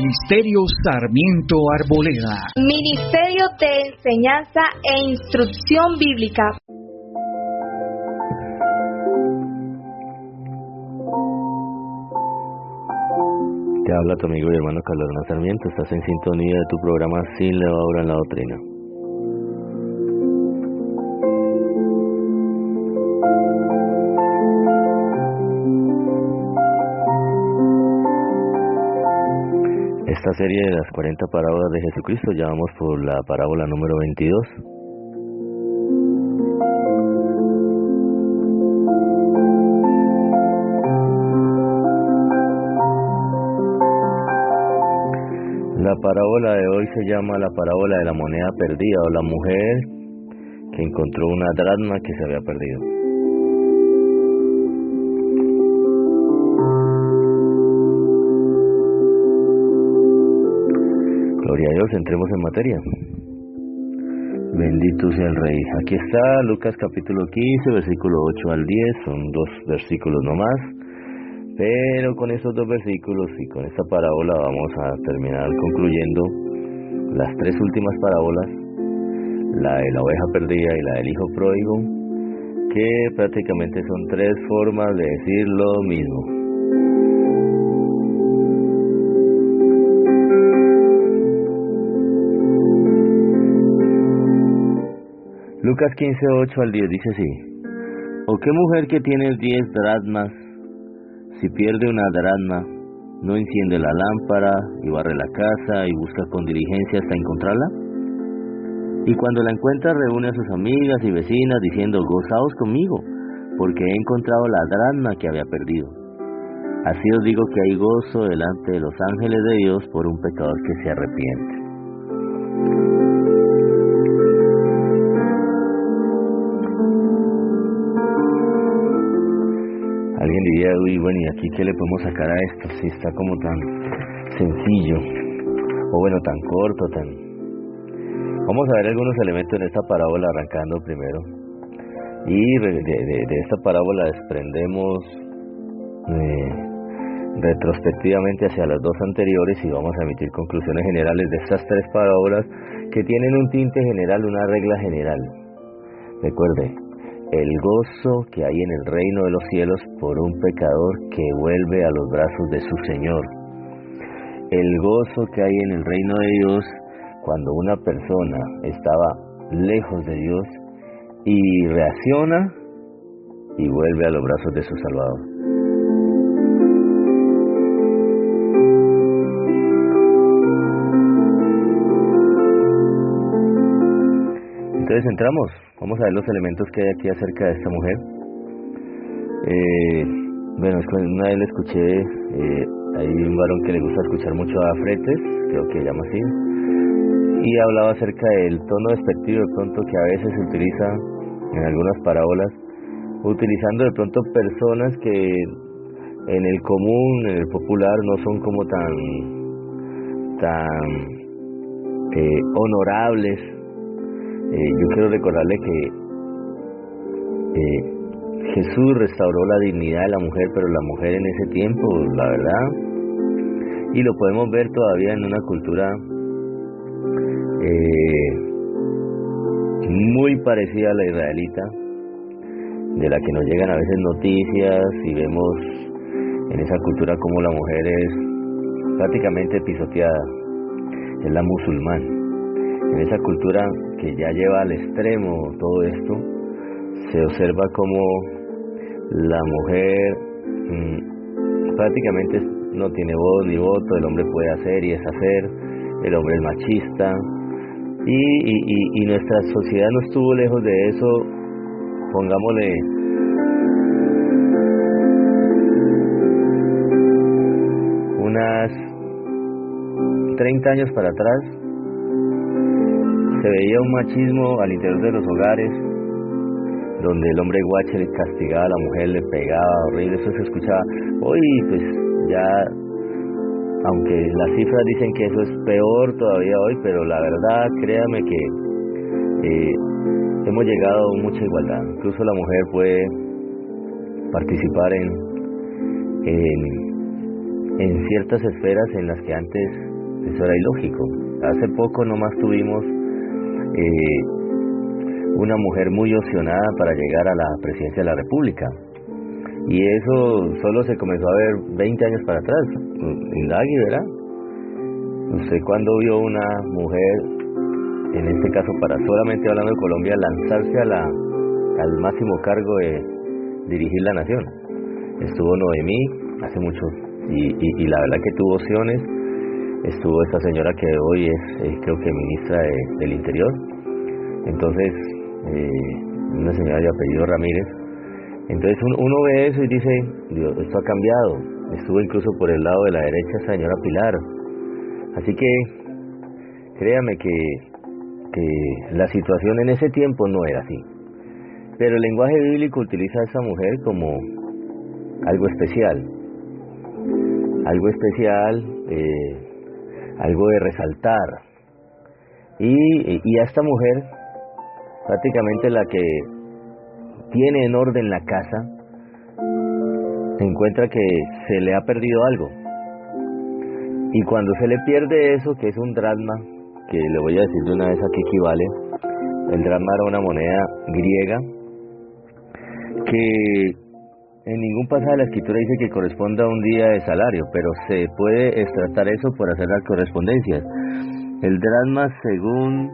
Ministerio Sarmiento Arboleda. Ministerio de Enseñanza e Instrucción Bíblica. Te habla tu amigo y hermano Carlos Sarmiento. Estás en sintonía de tu programa Sin Levadura en la Doctrina. Esta serie de las 40 parábolas de Jesucristo, ya vamos por la parábola número 22. La parábola de hoy se llama la parábola de la moneda perdida, o la mujer que encontró una dracma que se había perdido. Gloria a Dios, entremos en materia. Bendito sea el Rey. Aquí está Lucas capítulo 15, versículo 8 al 10, son 2 versículos nomás. Pero con estos 2 versículos y con esta parábola vamos a terminar concluyendo las 3 últimas parábolas, la de la oveja perdida y la del hijo pródigo, que prácticamente son 3 formas de decir lo mismo. Lucas 15, 8 al 10 dice así: ¿O qué mujer que tiene 10 dracmas, si pierde una dracma, no enciende la lámpara y barre la casa y busca con diligencia hasta encontrarla? Y cuando la encuentra reúne a sus amigas y vecinas diciendo: gozaos conmigo, porque he encontrado la dracma que había perdido. Así os digo que hay gozo delante de los ángeles de Dios por un pecador que se arrepiente. Alguien diría: uy, bueno, ¿y aquí qué le podemos sacar a esto? Si está como tan sencillo, o bueno, tan corto, tan... Vamos a ver algunos elementos en esta parábola, arrancando primero. Y de esta parábola desprendemos retrospectivamente hacia las 2 anteriores y vamos a emitir conclusiones generales de estas 3 parábolas que tienen un tinte general, una regla general. Recuerde, el gozo que hay en el reino de los cielos por un pecador que vuelve a los brazos de su Señor. El gozo que hay en el reino de Dios cuando una persona estaba lejos de Dios y reacciona y vuelve a los brazos de su Salvador. Entonces entramos, vamos a ver los elementos que hay aquí acerca de esta mujer. Bueno, una vez le escuché, hay un varón que le gusta escuchar mucho a Fretes, creo que se llama así, y hablaba acerca del tono despectivo de pronto que a veces se utiliza en algunas parábolas, utilizando de pronto personas que en el común, en el popular, no son como tan honorables. Yo quiero recordarle que Jesús restauró la dignidad de la mujer, pero la mujer en ese tiempo, la verdad, y lo podemos ver todavía en una cultura muy parecida a la israelita, de la que nos llegan a veces noticias y vemos en esa cultura como la mujer es prácticamente pisoteada, es la musulmana. En esa cultura que ya lleva al extremo todo esto, se observa como la mujer prácticamente no tiene voz ni voto, el hombre puede hacer y deshacer, el hombre es machista, y nuestra sociedad no estuvo lejos de eso, pongámosle unas 30 años para atrás. Se veía un machismo al interior de los hogares, donde el hombre guache le castigaba a la mujer, le pegaba, horrible, eso se escuchaba. Hoy, pues, ya, aunque las cifras dicen que eso es peor todavía hoy, pero la verdad, créame que hemos llegado a mucha igualdad. Incluso la mujer puede participar en ciertas esferas en las que antes eso era ilógico. Hace poco nomás tuvimos una mujer muy opcionada para llegar a la presidencia de la República. Y eso solo se comenzó a ver 20 años para atrás. Indague, ¿verdad? ¿Usted cuándo vio una mujer, en este caso solamente hablando de Colombia, lanzarse al máximo cargo de dirigir la nación? Estuvo Noemí hace mucho, y la verdad que tuvo opciones. Estuvo esta señora que hoy es creo que ministra del Interior. Entonces, una señora de apellido Ramírez. Entonces uno ve eso y dice, Dios, esto ha cambiado. Estuvo incluso por el lado de la derecha esa señora Pilar. Así que créame que la situación en ese tiempo no era así. Pero el lenguaje bíblico utiliza a esa mujer como algo especial. Algo especial, algo de resaltar. Y a esta mujer, prácticamente la que tiene en orden la casa, se encuentra que se le ha perdido algo. Y cuando se le pierde eso, que es un dracma, que le voy a decir de una vez a qué equivale, el dracma era una moneda griega, que en ningún pasaje de la Escritura dice que corresponda a un día de salario, pero se puede extractar eso por hacer las correspondencias. El dracma, según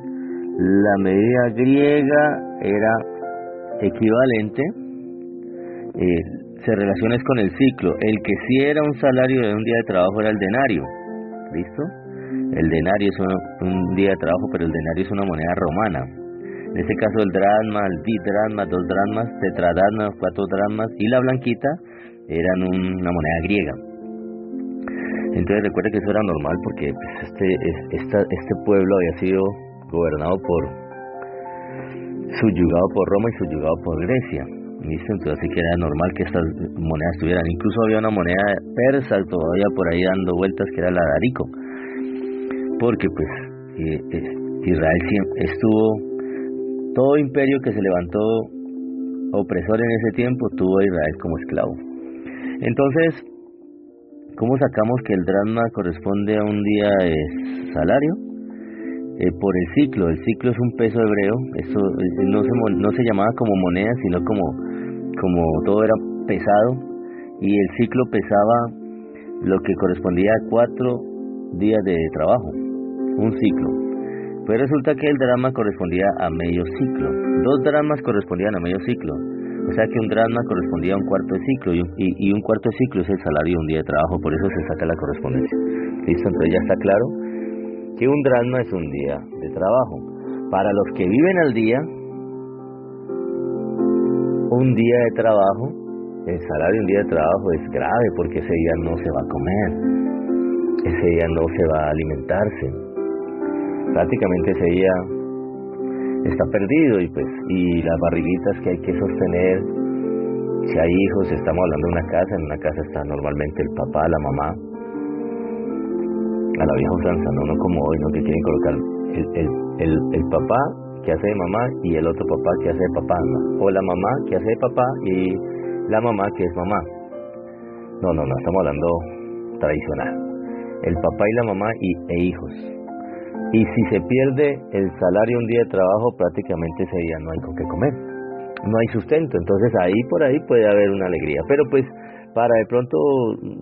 la medida griega, era equivalente, se relaciona con el ciclo. El que sí era un salario de un día de trabajo era el denario. ¿Listo? El denario es un día de trabajo, pero el denario es una moneda romana. En este caso el dracma, el didracma, 2 dracmas, tetradracma, 4 dracmas, y la blanquita eran una moneda griega. Entonces recuerde que eso era normal porque pues, este pueblo había sido gobernado subyugado por Roma y subyugado por Grecia. ¿Listo? Entonces así que era normal que estas monedas estuvieran. Incluso había una moneda persa todavía por ahí dando vueltas, que era la darico. Porque pues Israel siempre estuvo, todo imperio que se levantó opresor en ese tiempo tuvo a Israel como esclavo. Entonces, ¿cómo sacamos que el dracma corresponde a un día de salario? Por el ciclo. El ciclo es un peso hebreo. Eso no se llamaba como moneda, sino como todo era pesado, y el ciclo pesaba lo que correspondía a 4 días de trabajo, un ciclo. Pues resulta que el dracma correspondía a medio ciclo. 2 dracmas correspondían a medio ciclo. O sea que un dracma correspondía a un cuarto de ciclo, y un cuarto de ciclo es el salario de un día de trabajo. Por eso se saca la correspondencia. ¿Listo? Entonces ya está claro que un dracma es un día de trabajo. Para los que viven al día, un día de trabajo, el salario de un día de trabajo es grave, porque ese día no se va a comer, ese día no se va a alimentarse, prácticamente ese día está perdido, y las barriguitas que hay que sostener, si hay hijos, estamos hablando de una casa, en una casa está normalmente el papá, la mamá, a la vieja usanza, no como hoy, ¿no? Que quieren colocar el papá que hace de mamá y el otro papá que hace de papá, ¿no? O la mamá que hace de papá y la mamá que es mamá. No, estamos hablando tradicional. El papá y la mamá e hijos. Y si se pierde el salario un día de trabajo, prácticamente ese día no hay con qué comer, no hay sustento. Entonces por ahí puede haber una alegría, pero pues para de pronto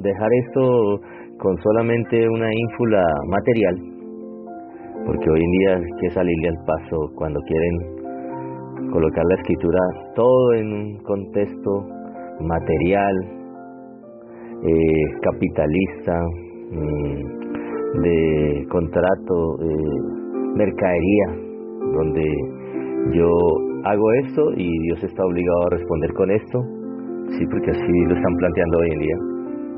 dejar esto con solamente una ínfula material, porque hoy en día hay que salirle al paso cuando quieren colocar la Escritura todo en un contexto material, capitalista, de contrato, mercadería, donde yo hago esto y Dios está obligado a responder con esto. Sí, porque así lo están planteando hoy en día.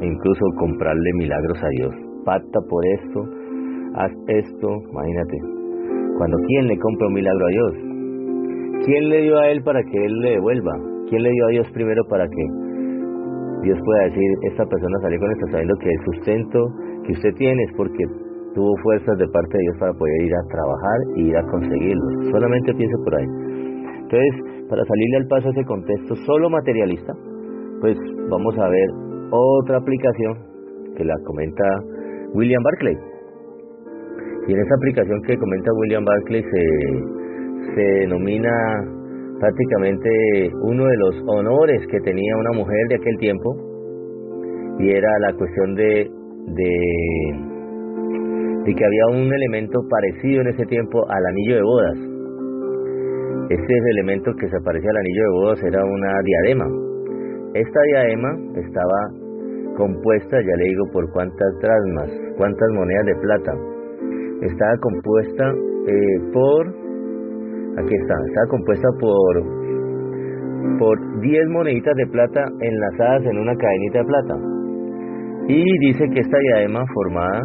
E incluso comprarle milagros a Dios. Pacta por esto, haz esto, imagínate. Cuando ¿quién le compra un milagro a Dios? ¿Quién le dio a él para que él le devuelva? ¿Quién le dio a Dios primero para que Dios pueda decir, esta persona salió con esto, sabiendo que el sustento que usted tiene es porque tuvo fuerzas de parte de Dios para poder ir a trabajar y ir a conseguirlo? Solamente piense por ahí. Entonces, para salirle al paso a ese contexto solo materialista, pues vamos a ver otra aplicación que la comenta William Barclay. Y en esa aplicación que comenta William Barclay se denomina prácticamente uno de los honores que tenía una mujer de aquel tiempo, y era la cuestión de que había un elemento parecido en ese tiempo al anillo de bodas. Este elemento que se parecía al anillo de bodas era una diadema. Esta diadema estaba compuesta, ya le digo por cuántas dracmas, cuántas monedas de plata. Estaba compuesta estaba compuesta por 10 moneditas de plata enlazadas en una cadenita de plata. Y dice que esta diadema formada,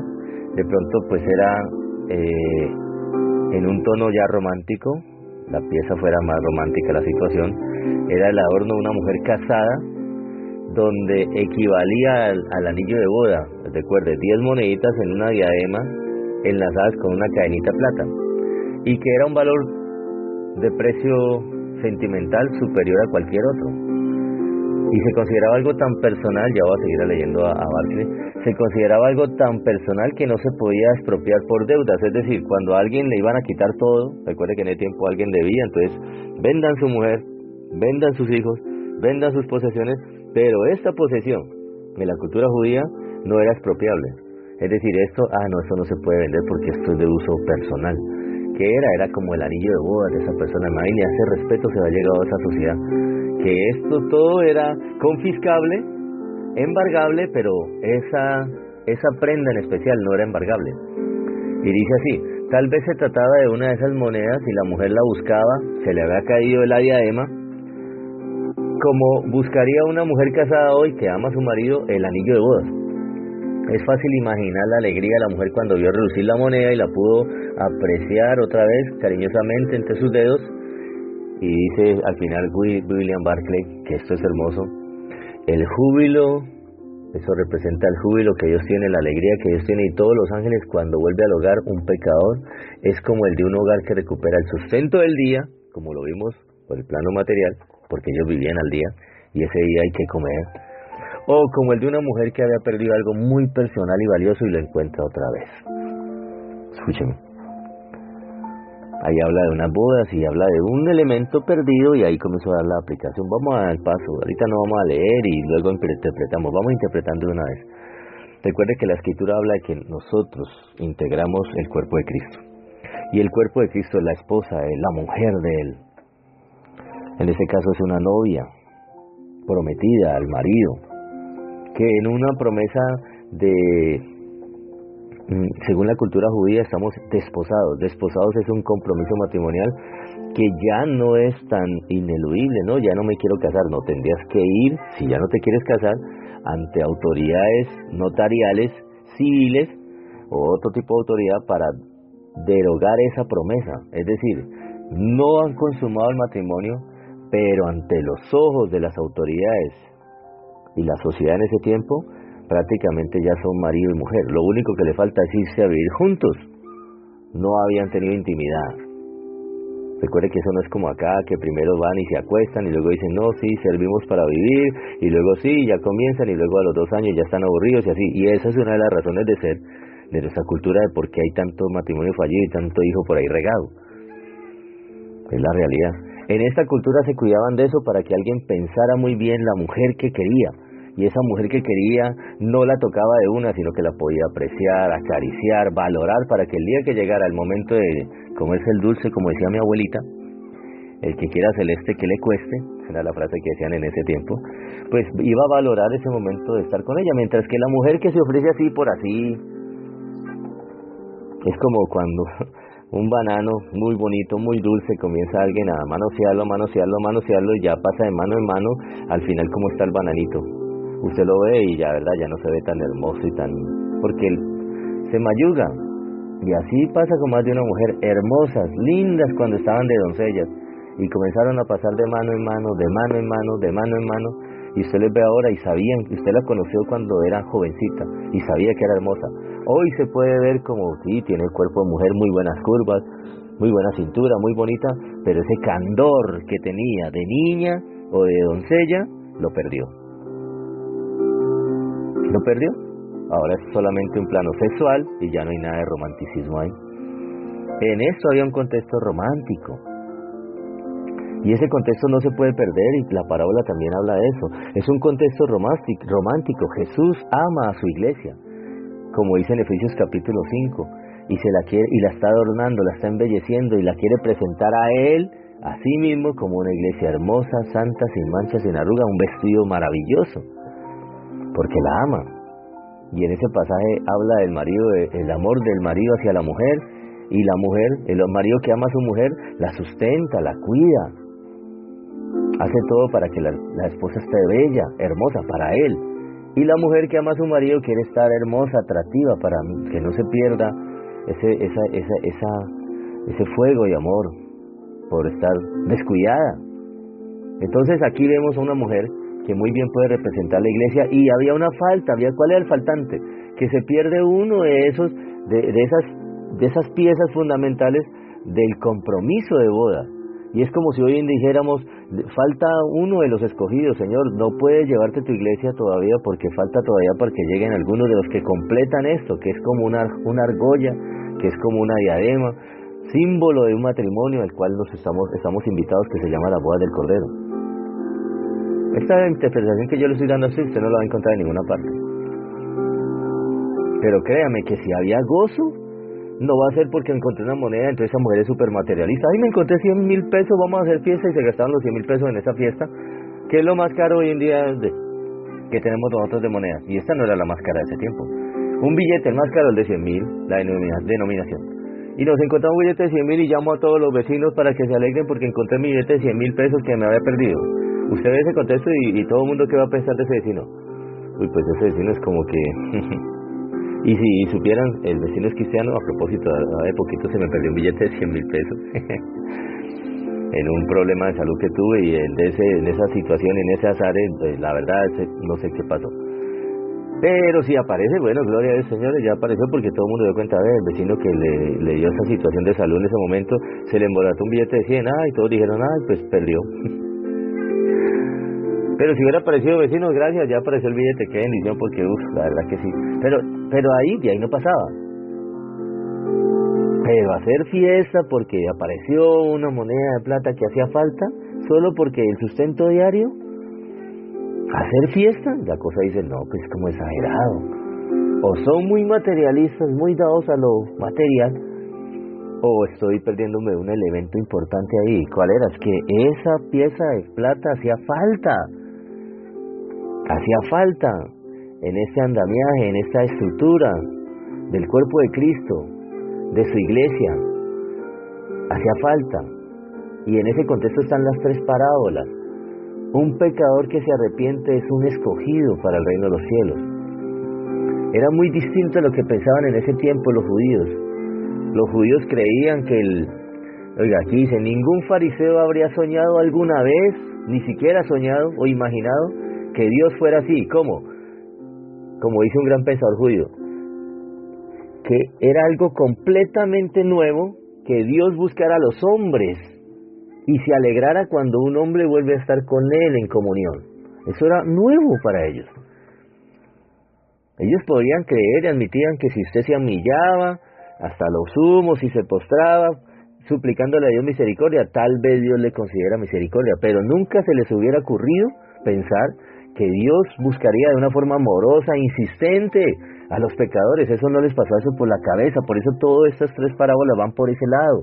de pronto pues era en un tono ya romántico, la pieza fuera más romántica la situación, era el adorno de una mujer casada, donde equivalía al anillo de boda. Recuerde, 10 moneditas en una diadema enlazadas con una cadenita de plata, y que era un valor de precio sentimental superior a cualquier otro, y se consideraba algo tan personal, ya voy a seguir leyendo a Barclay, se consideraba algo tan personal que no se podía expropiar por deudas. Es decir, cuando a alguien le iban a quitar todo, recuerde que en ese tiempo alguien debía, entonces vendan su mujer, vendan sus hijos, vendan sus posesiones, pero esta posesión en la cultura judía no era expropiable. Es decir, esto no se puede vender porque esto es de uso personal. ¿Qué era? Era como el anillo de bodas de esa persona. Imagínate, ese respeto se había llegado a esa sociedad, que esto todo era confiscable, embargable, pero esa prenda en especial no era embargable. Y dice así: tal vez se trataba de una de esas monedas y la mujer la buscaba, se le había caído la diadema, como buscaría una mujer casada hoy que ama a su marido el anillo de bodas. Es fácil imaginar la alegría de la mujer cuando vio relucir la moneda y la pudo apreciar otra vez cariñosamente entre sus dedos. Y dice al final William Barclay, que esto es hermoso: el júbilo, eso representa el júbilo que Dios tiene, la alegría que Dios tiene, y todos los ángeles cuando vuelve al hogar un pecador, es como el de un hogar que recupera el sustento del día, como lo vimos por el plano material, porque ellos vivían al día y ese día hay que comer, o como el de una mujer que había perdido algo muy personal y valioso y lo encuentra otra vez. Escúcheme, ahí habla de unas bodas y habla de un elemento perdido, y ahí comenzó a dar la aplicación. Vamos al paso, ahorita no vamos a leer y luego interpretamos, vamos interpretando de una vez. Recuerde que la escritura habla de que nosotros integramos el cuerpo de Cristo, y el cuerpo de Cristo es la esposa, es la mujer de Él. En este caso es una novia prometida al marido, que en una promesa según la cultura judía estamos desposados. Desposados es un compromiso matrimonial que ya no es tan ineludible, ¿no? Ya no me quiero casar, no, tendrías que ir, si ya no te quieres casar, ante autoridades notariales, civiles o otro tipo de autoridad para derogar esa promesa. Es decir, no han consumado el matrimonio, pero ante los ojos de las autoridades y la sociedad en ese tiempo, prácticamente ya son marido y mujer. Lo único que le falta es irse a vivir juntos. No habían tenido intimidad. Recuerde que eso no es como acá, que primero van y se acuestan y luego dicen, no, sí, servimos para vivir, y luego sí, ya comienzan, y luego a los 2 años ya están aburridos y así. Y esa es una de las razones de ser de nuestra cultura, de por qué hay tanto matrimonio fallido y tanto hijo por ahí regado. Es la realidad. En esta cultura se cuidaban de eso para que alguien pensara muy bien la mujer que quería. Y esa mujer que quería no la tocaba de una, sino que la podía apreciar, acariciar, valorar, para que el día que llegara el momento de comerse el dulce, como decía mi abuelita, el que quiera celeste que le cueste, era la frase que decían en ese tiempo, pues iba a valorar ese momento de estar con ella, mientras que la mujer que se ofrece así por así, es como cuando un banano muy bonito, muy dulce, comienza alguien a manosearlo, y ya pasa de mano en mano, al final como está el bananito. Usted lo ve y ya, ¿verdad? Ya no se ve tan hermoso y tan... porque se mayuga. Y así pasa con más de una mujer, hermosas, lindas cuando estaban de doncellas, y comenzaron a pasar de mano en mano, de mano en mano, de mano en mano, y usted les ve ahora y sabían que usted la conoció cuando era jovencita y sabía que era hermosa. Hoy se puede ver como, sí, tiene el cuerpo de mujer, muy buenas curvas, muy buena cintura, muy bonita, pero ese candor que tenía de niña o de doncella, lo perdió. Lo perdió. Ahora es solamente un plano sexual y ya no hay nada de romanticismo ahí. En esto había un contexto romántico. Y ese contexto no se puede perder, y la parábola también habla de eso. Es un contexto romántico. Jesús ama a su iglesia, como dice en Efesios capítulo 5, y la está adornando, la está embelleciendo, y la quiere presentar a Él, a sí mismo, como una iglesia hermosa, santa, sin mancha, sin arruga, un vestido maravilloso, porque la ama. Y en ese pasaje habla del marido, el amor del marido hacia la mujer, y la mujer, el marido que ama a su mujer, la sustenta, la cuida, hace todo para que la esposa esté bella, hermosa para él. Y la mujer que ama a su marido quiere estar hermosa, atractiva, para que no se pierda ese fuego y amor por estar descuidada. Entonces aquí vemos a una mujer que muy bien puede representar la iglesia, y había una falta. ¿Cuál era el faltante? Que se pierde uno de esas piezas fundamentales del compromiso de boda. Y es como si hoy en día dijéramos, falta uno de los escogidos, Señor, no puedes llevarte tu iglesia todavía porque falta todavía para que lleguen algunos de los que completan esto, que es como una argolla, que es como una diadema, símbolo de un matrimonio al cual estamos invitados, que se llama la boda del Cordero. Esta interpretación que yo le estoy dando así, usted no la va a encontrar en ninguna parte. Pero créame que si había gozo, no va a ser porque encontré una moneda, entonces esa mujer es súper materialista. Ay, me encontré 100,000 pesos, vamos a hacer fiesta, y se gastaron los 100,000 pesos en esa fiesta, que es lo más caro hoy en día que tenemos nosotros de monedas. Y esta no era la más cara de ese tiempo. Un billete, el más caro, el de 100,000, la denominación. Y nos encontramos un billete de 100,000 y llamo a todos los vecinos para que se alegren porque encontré mi billete de 100,000 pesos que me había perdido. Usted ve ese contexto y todo el mundo, ¿qué va a pensar de ese vecino? Uy, pues ese vecino es como que... Y si supieran, el vecino es cristiano. A propósito, hace poquito se me perdió un billete de 100,000 pesos en un problema de salud que tuve, y en esa situación, en ese azar, la verdad no sé qué pasó. Pero si aparece, bueno, gloria a Dios, señores, ya apareció, porque todo el mundo dio cuenta de el vecino que le dio esa situación de salud en ese momento, se le embolató un billete de 100, y todos dijeron, pues perdió. Pero si hubiera aparecido, vecinos, gracias, ya apareció el billete, qué bendición, porque la verdad que sí. Pero de ahí no pasaba. Pero hacer fiesta porque apareció una moneda de plata que hacía falta, solo porque el sustento diario, hacer fiesta, la cosa dice, no, pues como exagerado. O son muy materialistas, muy dados a lo material, o estoy perdiéndome un elemento importante ahí. ¿Cuál era? Es que esa pieza de plata hacía falta en este andamiaje, en esta estructura del cuerpo de Cristo, de su iglesia. Hacía falta. Y en ese contexto están las tres parábolas. Un pecador que se arrepiente es un escogido para el reino de los cielos. Era muy distinto a lo que pensaban en ese tiempo los judíos. Los judíos creían que aquí dice, ningún fariseo habría soñado alguna vez, ni siquiera soñado o imaginado que Dios fuera así. ¿Cómo? Como dice un gran pensador judío, que era algo completamente nuevo que Dios buscara a los hombres y se alegrara cuando un hombre vuelve a estar con Él en comunión. Eso era nuevo para ellos. Ellos podían creer y admitían que si usted se humillaba hasta los sumos y se postraba, suplicándole a Dios misericordia, tal vez Dios le considera misericordia, pero nunca se les hubiera ocurrido pensar que Dios buscaría de una forma amorosa, insistente a los pecadores. Eso no les pasó eso por la cabeza. Por eso todas estas tres parábolas van por ese lado.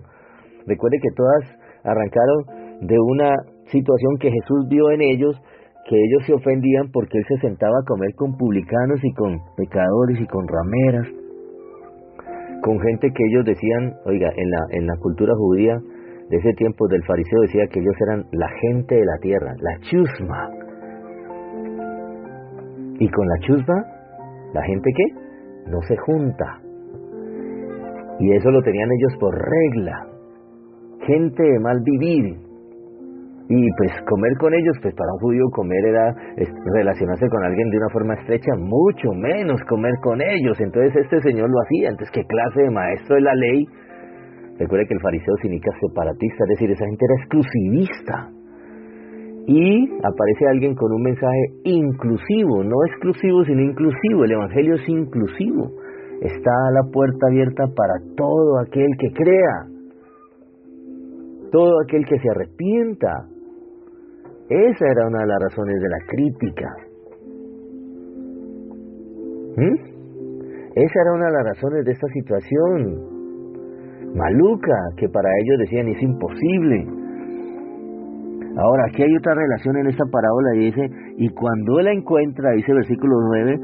Recuerde que todas arrancaron de una situación que Jesús vio en ellos, que ellos se ofendían porque Él se sentaba a comer con publicanos y con pecadores y con rameras, con gente que ellos decían, oiga, en la cultura judía de ese tiempo del fariseo decía que ellos eran la gente de la tierra, la chusma. Y con la chusma, la gente ¿qué? No se junta. Y eso lo tenían ellos por regla. Gente de mal vivir. Y pues comer con ellos, pues para un judío comer era relacionarse con alguien de una forma estrecha, mucho menos comer con ellos. Entonces este señor lo hacía. Entonces, ¿qué clase de maestro de la ley? Recuerde que el fariseo significa separatista, es decir, esa gente era exclusivista. Y aparece alguien con un mensaje inclusivo, no exclusivo, sino inclusivo. El evangelio es inclusivo. está la puerta abierta para todo aquel que crea, todo aquel que se arrepienta. Esa era una de las razones de la crítica. Esa era una de las razones de esta situación maluca, que para ellos decían es imposible. Ahora, aquí hay otra relación en esta parábola y dice, y cuando él la encuentra, dice versículo 9,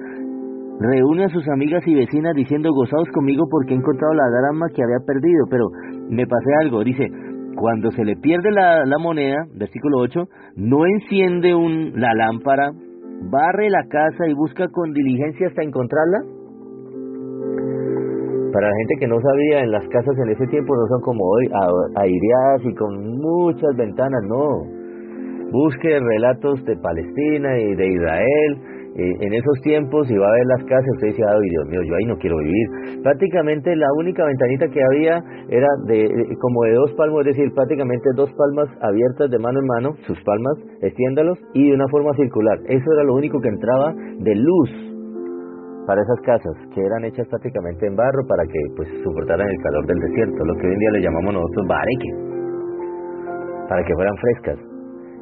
reúne a sus amigas y vecinas diciendo, gozaos conmigo porque he encontrado la dracma que había perdido. Pero me pasé algo, dice, cuando se le pierde la moneda, versículo 8, no enciende la lámpara, barre la casa y busca con diligencia hasta encontrarla. Para la gente que no sabía, en las casas en ese tiempo no son como hoy, aireadas y con muchas ventanas, no. Busque relatos de Palestina y de Israel. En esos tiempos, si va a ver las casas, usted dice, ay Dios mío, yo ahí no quiero vivir. Prácticamente la única ventanita que había era como de 2 palmos, es decir, prácticamente 2 palmas abiertas de mano en mano, sus palmas, extiéndalos, y de una forma circular. Eso era lo único que entraba de luz para esas casas, que eran hechas prácticamente en barro para que pues soportaran el calor del desierto, lo que hoy en día le llamamos nosotros bareque, para que fueran frescas.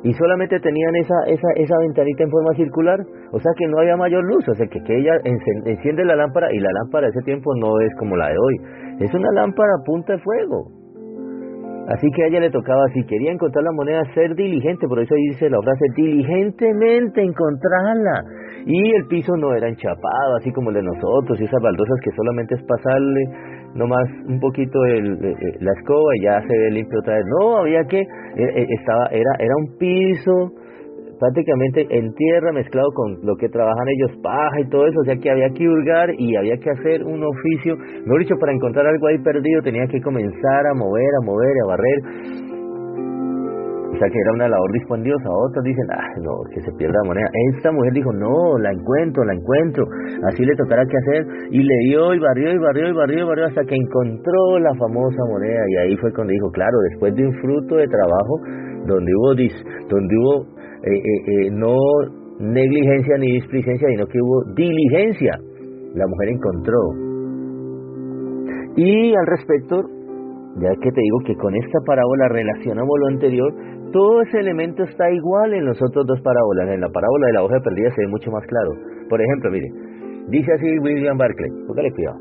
Y solamente tenían esa ventanita en forma circular, o sea que no había mayor luz, o sea que ella enciende la lámpara, y la lámpara de ese tiempo no es como la de hoy, es una lámpara a punta de fuego. Así que a ella le tocaba, si quería encontrar la moneda, ser diligente, por eso ahí dice la frase, diligentemente encontrarla. Y el piso no era enchapado, así como el de nosotros, y esas baldosas que solamente es pasarle nomás un poquito la escoba y ya se ve limpio otra vez. No, había que, era un piso prácticamente en tierra mezclado con lo que trabajan ellos, paja y todo eso, o sea que había que hurgar y había que hacer un oficio, mejor dicho, para encontrar algo ahí perdido tenía que comenzar a mover, a barrer. O sea que era una labor dispendiosa. Otros dicen, no, que se pierda la moneda. Esta mujer dijo, no, la encuentro, así le tocará que hacer, y le dio y barrió hasta que encontró la famosa moneda. Y ahí fue cuando dijo, claro, después de un fruto de trabajo donde hubo no negligencia ni displicencia, sino que hubo diligencia, la mujer encontró. Y al respecto, ya que te digo que con esta parábola relacionamos lo anterior, todo ese elemento está igual en los otros 2 parábolas. En la parábola de la hoja perdida se ve mucho más claro. Por ejemplo, mire, dice así William Barclay, póngale cuidado,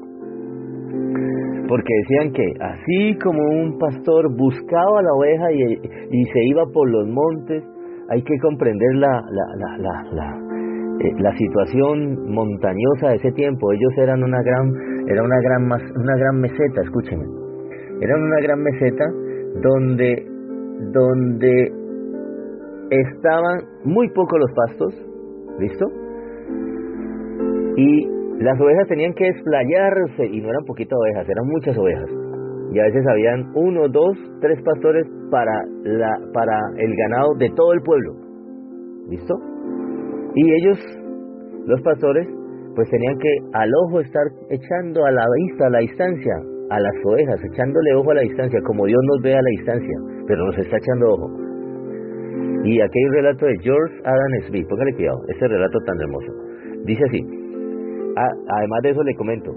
porque decían que así como un pastor buscaba la oveja y se iba por los montes, hay que comprender la situación montañosa de ese tiempo. Ellos eran una gran meseta, escúchenme. Eran una gran meseta donde estaban muy pocos los pastos, ¿listo? Y las ovejas tenían que desplayarse, y no eran poquitas ovejas, eran muchas ovejas. Y a veces habían 1, 2, 3 pastores para el ganado de todo el pueblo, ¿listo? Y ellos, los pastores, pues tenían que al ojo estar echando a la vista, a la distancia, a las ovejas, echándole ojo a la distancia, como Dios nos ve a la distancia, pero nos está echando ojo. Y aquí hay un relato de George Adam Smith, póngale cuidado, este relato tan hermoso. Dice así, además de eso le comento,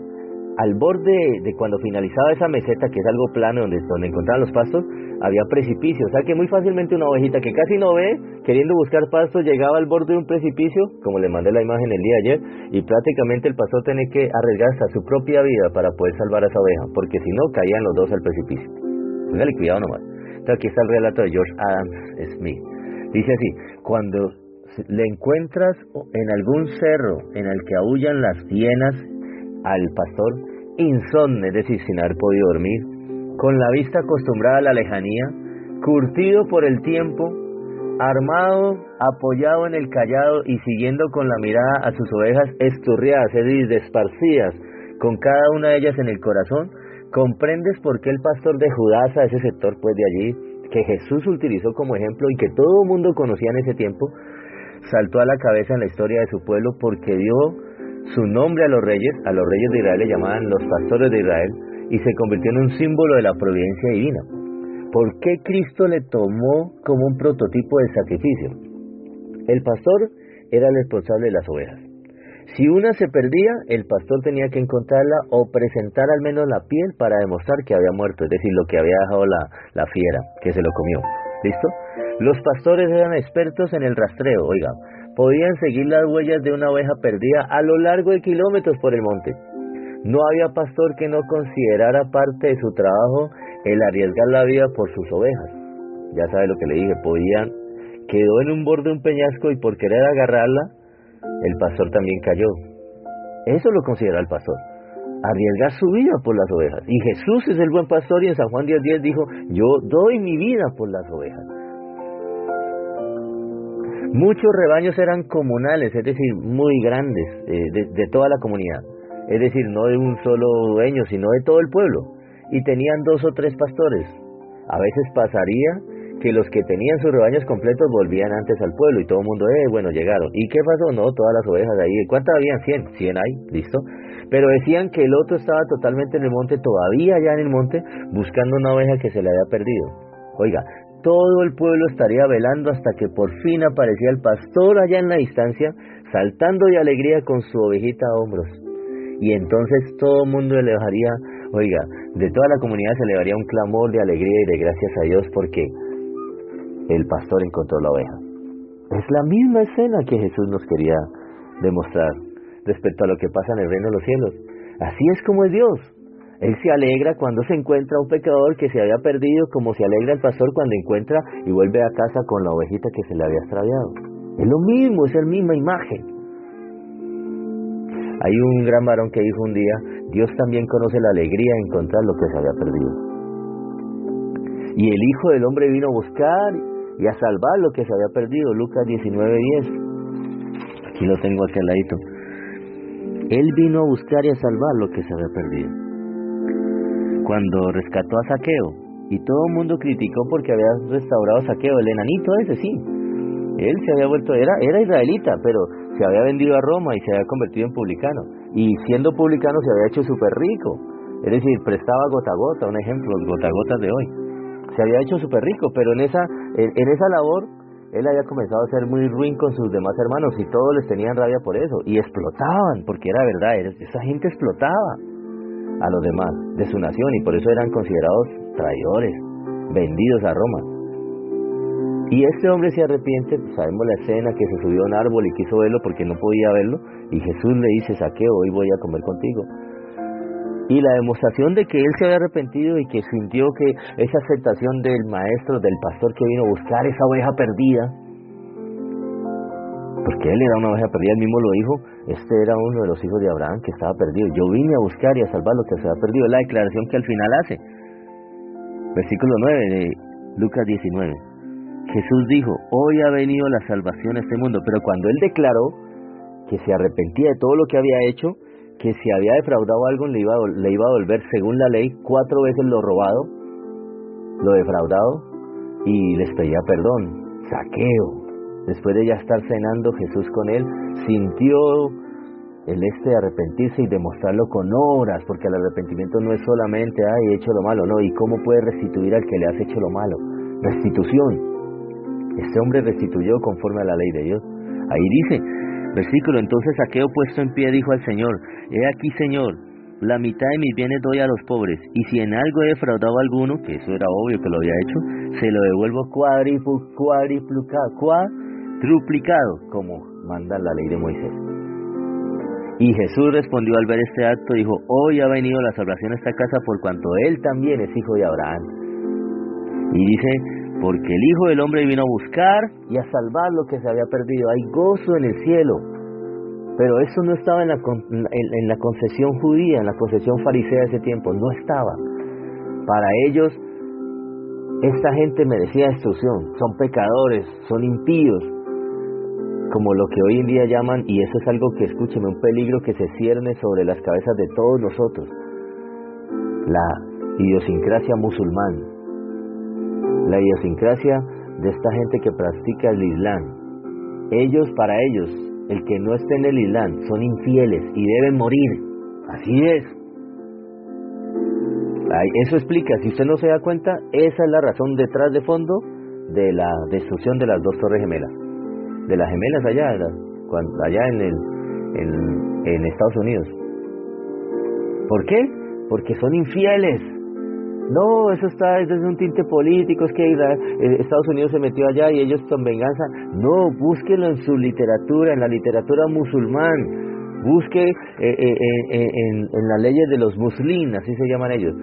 al borde de cuando finalizaba esa meseta, que es algo plano donde encontraban los pastos, había precipicio, o sea que muy fácilmente una ovejita que casi no ve, queriendo buscar pastos, llegaba al borde de un precipicio, como le mandé la imagen el día de ayer, y prácticamente el pastor tenía que arriesgar hasta su propia vida para poder salvar a esa oveja, porque si no, caían los dos al precipicio. Póngale cuidado nomás. Entonces aquí está el relato de George Adam Smith. Dice así, cuando le encuentras en algún cerro en el que aúllan las hienas al pastor, insomne, es decir, sin haber podido dormir, con la vista acostumbrada a la lejanía, curtido por el tiempo, armado, apoyado en el cayado y siguiendo con la mirada a sus ovejas esturriadas, es decir, desparcidas, con cada una de ellas en el corazón, comprendes por qué el pastor de Judasa, ese sector pues de allí, que Jesús utilizó como ejemplo y que todo el mundo conocía en ese tiempo, saltó a la cabeza en la historia de su pueblo porque dio su nombre a los reyes de Israel le llamaban los pastores de Israel, y se convirtió en un símbolo de la providencia divina. ¿Por qué Cristo le tomó como un prototipo de sacrificio? El pastor era el responsable de las ovejas. Si una se perdía, el pastor tenía que encontrarla o presentar al menos la piel para demostrar que había muerto, es decir, lo que había dejado la fiera, que se lo comió. ¿Listo? Los pastores eran expertos en el rastreo, oiga, podían seguir las huellas de una oveja perdida a lo largo de kilómetros por el monte. No había pastor que no considerara parte de su trabajo el arriesgar la vida por sus ovejas. Ya sabe lo que le dije, quedó en un borde de un peñasco y por querer agarrarla, el pastor también cayó. Eso lo considera el pastor, arriesgar su vida por las ovejas. Y Jesús es el buen pastor y en San Juan 10:10 dijo, yo doy mi vida por las ovejas. Muchos rebaños eran comunales, es decir, muy grandes, de toda la comunidad. Es decir, no de un solo dueño, sino de todo el pueblo. Y tenían 2 o 3 pastores. A veces pasaría que los que tenían sus rebaños completos volvían antes al pueblo y todo el mundo, bueno, llegaron. ¿Y qué pasó? No, todas las ovejas ahí. ¿Cuántas habían? 100 hay, listo. Pero decían que el otro estaba totalmente en el monte, todavía allá en el monte, buscando una oveja que se le había perdido. Oiga, todo el pueblo estaría velando hasta que por fin aparecía el pastor allá en la distancia, saltando de alegría con su ovejita a hombros. Y entonces todo el mundo elevaría, oiga, de toda la comunidad se elevaría un clamor de alegría y de gracias a Dios porque el pastor encontró la oveja. Es la misma escena que Jesús nos quería demostrar respecto a lo que pasa en el reino de los cielos. Así es como es Dios. Él se alegra cuando se encuentra un pecador que se había perdido, como se alegra el pastor cuando encuentra y vuelve a casa con la ovejita que se le había extraviado. Es lo mismo, es la misma imagen. Hay un gran varón que dijo un día, Dios también conoce la alegría de encontrar lo que se había perdido. Y el Hijo del Hombre vino a buscar y a salvar lo que se había perdido. Lucas 19:10. Aquí lo tengo aquí al ladito. Él vino a buscar y a salvar lo que se había perdido. Cuando rescató a Zaqueo, y todo el mundo criticó porque había restaurado a Zaqueo, el enanito ese, sí. Él se había vuelto, era israelita, pero se había vendido a Roma y se había convertido en publicano. Y siendo publicano se había hecho súper rico. Es decir, prestaba gota a gota, un ejemplo, los gotagotas de hoy. Se había hecho súper rico, pero en esa labor, él había comenzado a ser muy ruin con sus demás hermanos y todos les tenían rabia por eso. Y explotaban, porque era verdad, esa gente explotaba a los demás de su nación y por eso eran considerados traidores, vendidos a Roma. Y este hombre se arrepiente, sabemos la escena, que se subió a un árbol y quiso verlo porque no podía verlo, y Jesús le dice, Zaqueo, hoy voy a comer contigo. Y la demostración de que él se había arrepentido y que sintió que esa aceptación del maestro, del pastor que vino a buscar esa oveja perdida, porque él era una oveja perdida, él mismo lo dijo, este era uno de los hijos de Abraham que estaba perdido, yo vine a buscar y a salvar lo que se había perdido. Es la declaración que al final hace, versículo 9 de Lucas 19. Jesús dijo, hoy ha venido la salvación a este mundo, pero cuando él declaró que se arrepentía de todo lo que había hecho, que si había defraudado algo le iba a volver según la ley 4 veces lo robado, lo defraudado, y les pedía perdón. Zaqueo, después de ya estar cenando Jesús con él, sintió el arrepentirse y demostrarlo con obras, porque el arrepentimiento no es solamente, he hecho lo malo, no, y cómo puede restituir al que le has hecho lo malo, restitución. Este hombre restituyó conforme a la ley de Dios. Ahí dice, versículo, entonces Zaqueo puesto en pie dijo al Señor, he aquí Señor, la mitad de mis bienes doy a los pobres, y si en algo he defraudado a alguno, que eso era obvio que lo había hecho, se lo devuelvo cuadruplicado, como manda la ley de Moisés. Y Jesús respondió al ver este acto, dijo, hoy ha venido la salvación a esta casa por cuanto él también es hijo de Abraham. Y dice, porque el Hijo del Hombre vino a buscar y a salvar lo que se había perdido. Hay gozo en el cielo. Pero eso no estaba en la concesión judía, en la concesión farisea de ese tiempo. No estaba. Para ellos, esta gente merecía destrucción. Son pecadores, son impíos. Como lo que hoy en día llaman, y eso es algo que, escúcheme, un peligro que se cierne sobre las cabezas de todos nosotros. La idiosincrasia musulmán. La idiosincrasia de esta gente que practica el Islam. Para ellos, el que no esté en el Islam, son infieles y deben morir. Así es. Eso explica, si usted no se da cuenta, esa es la razón detrás de fondo de la destrucción de las 2 torres gemelas. De las gemelas allá en Estados Unidos. ¿Por qué? Porque son infieles. No, eso es un tinte político, es que Estados Unidos se metió allá y ellos con venganza. No, búsquelo en su literatura, en la literatura musulmán. Busque en las leyes de los muslín, así se llaman ellos,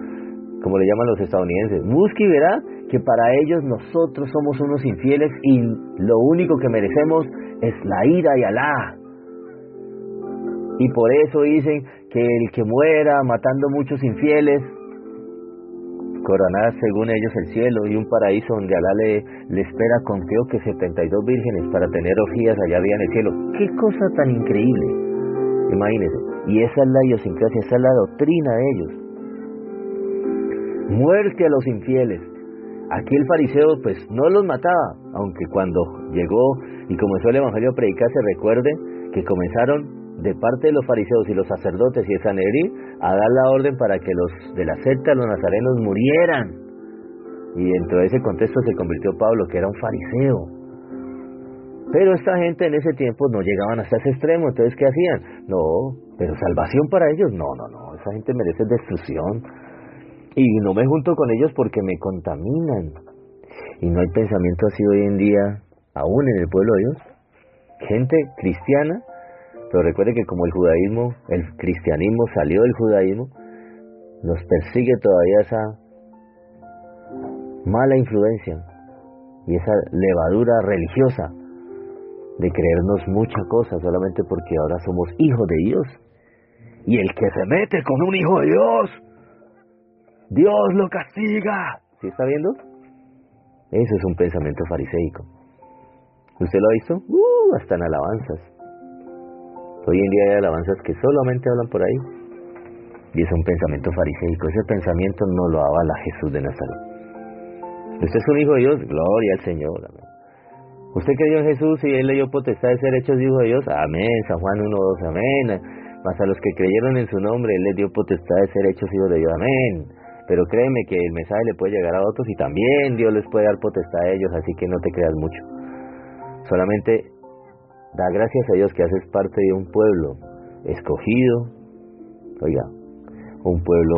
como le llaman los estadounidenses. Busque y verá que para ellos nosotros somos unos infieles y lo único que merecemos es la ira de Alá. Y por eso dicen que el que muera matando muchos infieles, coronar según ellos el cielo y un paraíso donde Alá le espera con creo que 72 vírgenes para tener orgías allá arriba en el cielo. ¡Qué cosa tan increíble! Imagínense. Y esa es la idiosincrasia, esa es la doctrina de ellos. Muerte a los infieles. Aquí el fariseo pues no los mataba, aunque cuando llegó y comenzó el evangelio a predicarse, recuerden que comenzaron de parte de los fariseos y los sacerdotes y el Sanedrín a dar la orden para que los de la secta, los nazarenos, murieran. Y dentro de ese contexto se convirtió Pablo, que era un fariseo. Pero esta gente en ese tiempo no llegaban hasta ese extremo. Entonces, ¿qué hacían? No, pero salvación para ellos, no, esa gente merece destrucción. Y no me junto con ellos porque me contaminan. Y no hay pensamiento así hoy en día, aún en el pueblo de Dios. Gente cristiana. Pero recuerde que como el cristianismo salió del judaísmo, nos persigue todavía esa mala influencia y esa levadura religiosa de creernos mucha cosa solamente porque ahora somos hijos de Dios. Y el que se mete con un hijo de Dios lo castiga. ¿Sí está viendo? Eso es un pensamiento fariseico. ¿Usted lo ha visto? Hasta en alabanzas. Hoy en día hay alabanzas que solamente hablan por ahí. Y es un pensamiento fariseico. Ese pensamiento no lo avala Jesús de Nazaret. Usted es un hijo de Dios, gloria al Señor. Amén. Usted creyó en Jesús y Él le dio potestad de ser hechos hijos de Dios. Amén. San Juan 1:2. Amén. Mas a los que creyeron en su nombre, Él les dio potestad de ser hechos hijos de Dios. Amén. Pero créeme que el mensaje le puede llegar a otros y también Dios les puede dar potestad a ellos. Así que no te creas mucho. Solamente da gracias a Dios que haces parte de un pueblo escogido, oiga, un pueblo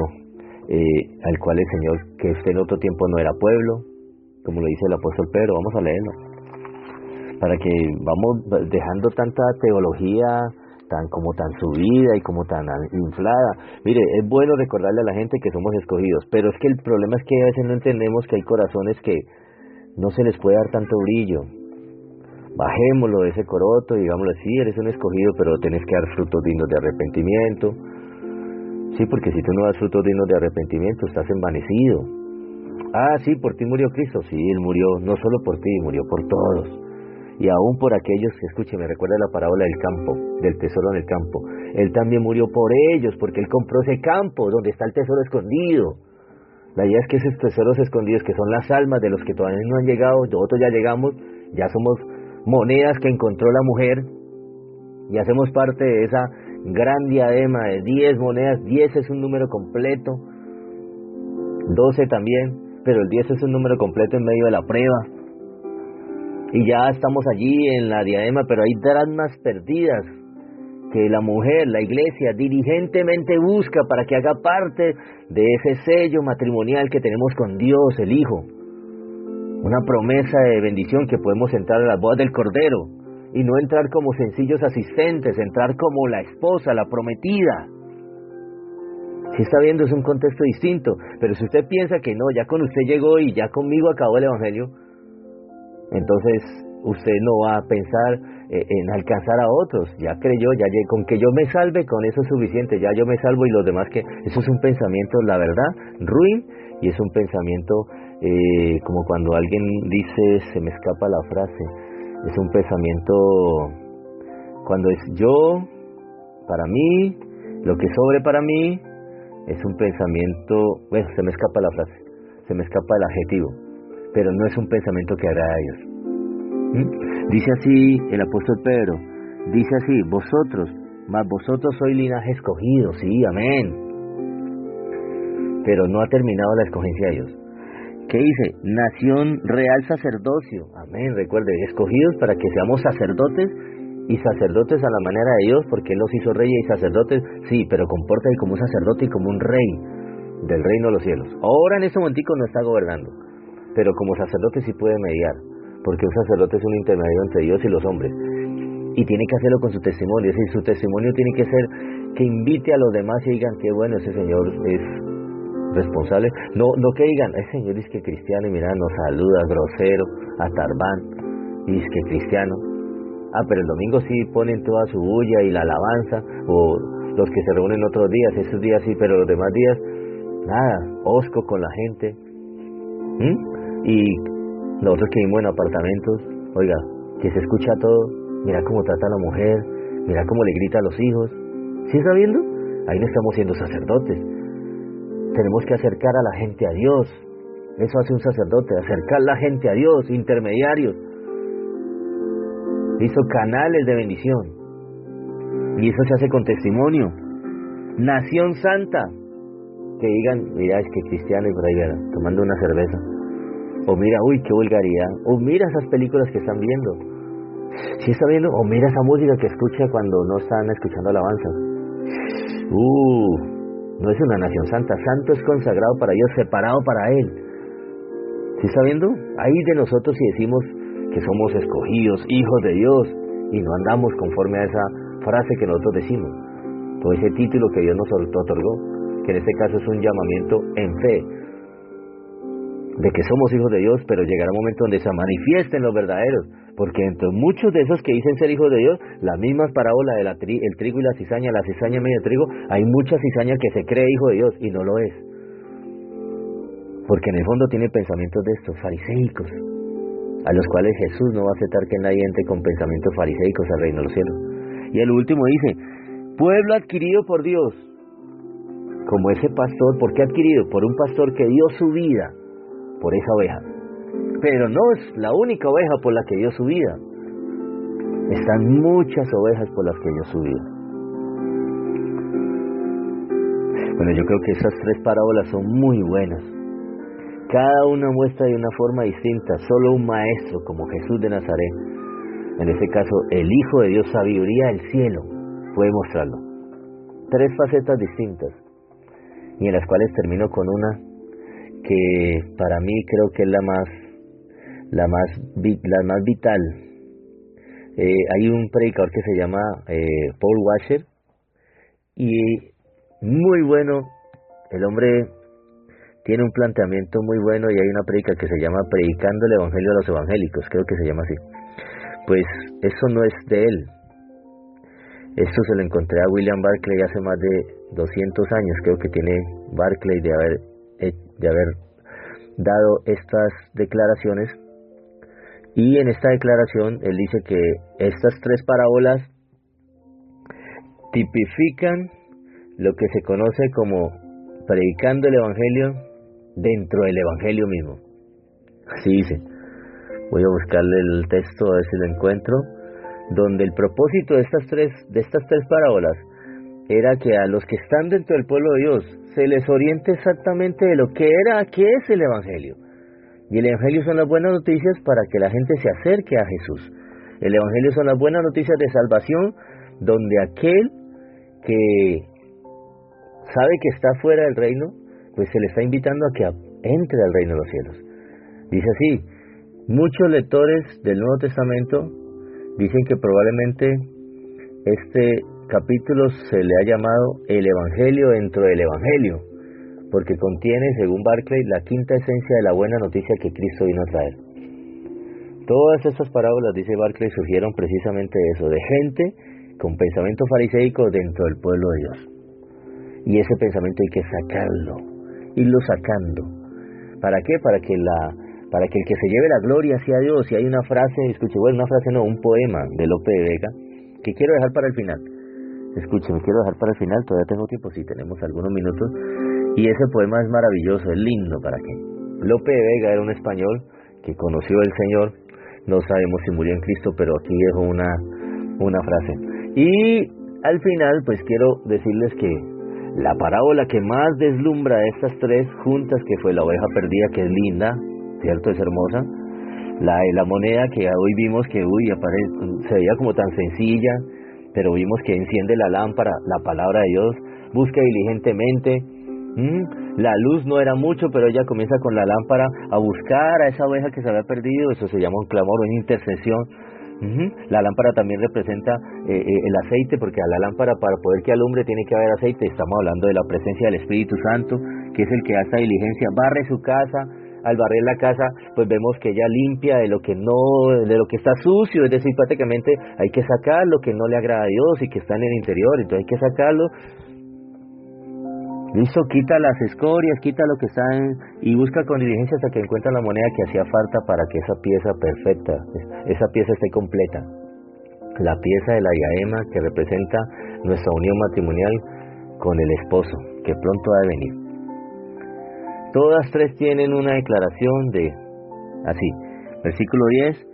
al cual el Señor, que usted en otro tiempo no era pueblo, como lo dice el apóstol Pedro. Vamos a leerlo, para que vamos dejando tanta teología tan subida y como tan inflada. Mire, es bueno recordarle a la gente que somos escogidos, pero es que el problema es que a veces no entendemos que hay corazones que no se les puede dar tanto brillo. Bajémoslo de ese coroto y digámosle, sí, eres un escogido, pero tenés que dar frutos dignos de arrepentimiento. Sí, porque si tú no das frutos dignos de arrepentimiento, estás envanecido. Ah, sí, por ti murió Cristo. Sí, Él murió no solo por ti, murió por todos. Y aún por aquellos, escúcheme, recuerda la parábola del campo, del tesoro en el campo. Él también murió por ellos, porque Él compró ese campo donde está el tesoro escondido. La idea es que esos tesoros escondidos, que son las almas de los que todavía no han llegado, nosotros ya llegamos, ya somos monedas que encontró la mujer y hacemos parte de esa gran diadema de 10 monedas. 10 es un número completo, 12 también, pero el 10 es un número completo en medio de la prueba. Y ya estamos allí en la diadema, pero hay dracmas perdidas que la mujer, la iglesia, diligentemente busca para que haga parte de ese sello matrimonial que tenemos con Dios, el Hijo. Una promesa de bendición que podemos entrar a las bodas del Cordero y no entrar como sencillos asistentes, entrar como la esposa, la prometida. Si está viendo, es un contexto distinto, pero si usted piensa que no, ya con usted llegó y ya conmigo acabó el Evangelio, entonces usted no va a pensar en alcanzar a otros. Ya creyó, ya con que yo me salve, con eso es suficiente, ya yo me salvo y los demás que... Eso es un pensamiento, la verdad, ruin, y es un pensamiento como cuando alguien dice, se me escapa la frase, es un pensamiento cuando es yo, para mí, lo que sobre para mí, es un pensamiento, bueno, se me escapa la frase, se me escapa el adjetivo, pero no es un pensamiento que agrada a Dios. Dice así el apóstol Pedro, dice así, mas vosotros sois linaje escogido, sí, amén. Pero no ha terminado la escogencia de Dios. ¿Qué dice? Nación real, sacerdocio, amén. Recuerde, escogidos para que seamos sacerdotes y sacerdotes a la manera de Dios, porque Él los hizo reyes y sacerdotes, sí, pero compórtate como un sacerdote y como un rey del reino de los cielos. Ahora en este momentico no está gobernando, pero como sacerdote sí puede mediar, porque un sacerdote es un intermediario entre Dios y los hombres, y tiene que hacerlo con su testimonio. Es decir, su testimonio tiene que ser que invite a los demás y digan que bueno, ese señor es responsable, no que digan, ese señor es que cristiano y mira, nos saluda, grosero, hasta Arbán, y es que cristiano. Pero el domingo sí ponen toda su bulla y la alabanza, o los que se reúnen otros días, esos días sí, pero los demás días, nada, hosco con la gente. Y nosotros que vivimos en apartamentos, oiga, que se escucha todo, mira cómo trata a la mujer, mira cómo le grita a los hijos. ¿Sí está viendo? Ahí no estamos siendo sacerdotes. Tenemos que acercar a la gente a Dios. Eso hace un sacerdote, acercar la gente a Dios, intermediarios. Hizo canales de bendición. Y eso se hace con testimonio. Nación santa. Que digan, mira, es que cristiano y por ahí tomando una cerveza. O mira, uy, qué vulgaridad. O mira esas películas que están viendo. ¿Sí está viendo? O mira esa música que escucha cuando no están escuchando alabanza. No es una nación santa. Santo es consagrado para Dios, separado para Él. ¿Sí está viendo? Ahí de nosotros si decimos que somos escogidos, hijos de Dios, y no andamos conforme a esa frase que nosotros decimos, o ese título que Dios nos otorgó, que en este caso es un llamamiento en fe, de que somos hijos de Dios, pero llegará un momento donde se manifiesten los verdaderos, porque entre muchos de esos que dicen ser hijos de Dios, las mismas parábolas de el trigo y la cizaña medio de trigo, hay mucha cizaña que se cree hijo de Dios y no lo es, porque en el fondo tiene pensamientos de estos fariseicos, a los cuales Jesús no va a aceptar que nadie entre con pensamientos fariseicos al reino de los cielos. Y el último dice, pueblo adquirido por Dios, como ese pastor. ¿Por qué adquirido? Por un pastor que dio su vida por esa oveja. Pero no es la única oveja por la que dio su vida. Están muchas ovejas por las que dio su vida. Bueno, yo creo que esas tres parábolas son muy buenas. Cada una muestra de una forma distinta. Solo un maestro como Jesús de Nazaret, en este caso el Hijo de Dios, sabiduría del cielo, puede mostrarlo. Tres facetas distintas, y en las cuales termino con una que para mí creo que es la más vital. Hay un predicador que se llama Paul Washer, y muy bueno, el hombre tiene un planteamiento muy bueno, y hay una predica que se llama Predicando el Evangelio a los Evangélicos, creo que se llama así. Pues eso no es de él. Esto se lo encontré a William Barclay hace más de 200 años, creo que tiene Barclay de haber dado estas declaraciones. Y en esta declaración él dice que estas tres parábolas tipifican lo que se conoce como predicando el Evangelio dentro del Evangelio mismo. Así dice. Voy a buscarle el texto a ver si lo encuentro, donde el propósito de estas tres parábolas era que a los que están dentro del pueblo de Dios se les oriente exactamente de lo que es el Evangelio. Y el Evangelio son las buenas noticias para que la gente se acerque a Jesús. El Evangelio son las buenas noticias de salvación, donde aquel que sabe que está fuera del reino, pues se le está invitando a que entre al reino de los cielos. Dice así, muchos lectores del Nuevo Testamento dicen que probablemente este capítulo se le ha llamado el Evangelio dentro del Evangelio, porque contiene, según Barclay, la quinta esencia de la buena noticia que Cristo vino a traer. Todas estas parábolas, dice Barclay, surgieron precisamente de eso, de gente con pensamiento fariseico dentro del pueblo de Dios. Y ese pensamiento hay que sacarlo, irlo sacando. ¿Para qué? Para que el que se lleve la gloria sea Dios. Y hay una frase, un poema de Lope de Vega, que quiero dejar para el final. Escúcheme, quiero dejar para el final, todavía tengo tiempo, si tenemos algunos minutos. Y ese poema es maravilloso, es lindo, ¿para qué? Lope de Vega era un español que conoció al Señor, no sabemos si murió en Cristo, pero aquí dejo una frase. Y al final, pues quiero decirles que la parábola que más deslumbra de estas tres juntas, que fue la oveja perdida, que es linda, ¿cierto? Es hermosa. La moneda que hoy vimos que se veía como tan sencilla, pero vimos que enciende la lámpara, la palabra de Dios, busca diligentemente. La luz no era mucho, pero ella comienza con la lámpara a buscar a esa oveja que se había perdido. Eso se llama un clamor, una intercesión. La lámpara también representa el aceite, porque a la lámpara, para poder que alumbre, tiene que haber aceite. Estamos hablando de la presencia del Espíritu Santo, que es el que hace diligencia, barre su casa. Al barrer la casa, pues vemos que ella limpia de lo que está sucio, es decir, prácticamente hay que sacar lo que no le agrada a Dios y que está en el interior, entonces hay que sacarlo. Listo, quita las escorias, quita lo que está y busca con diligencia hasta que encuentra la moneda que hacía falta para que esa pieza perfecta, esa pieza esté completa. La pieza de la diadema que representa nuestra unión matrimonial con el esposo, que pronto ha de venir. Todas tres tienen una declaración así, versículo 10,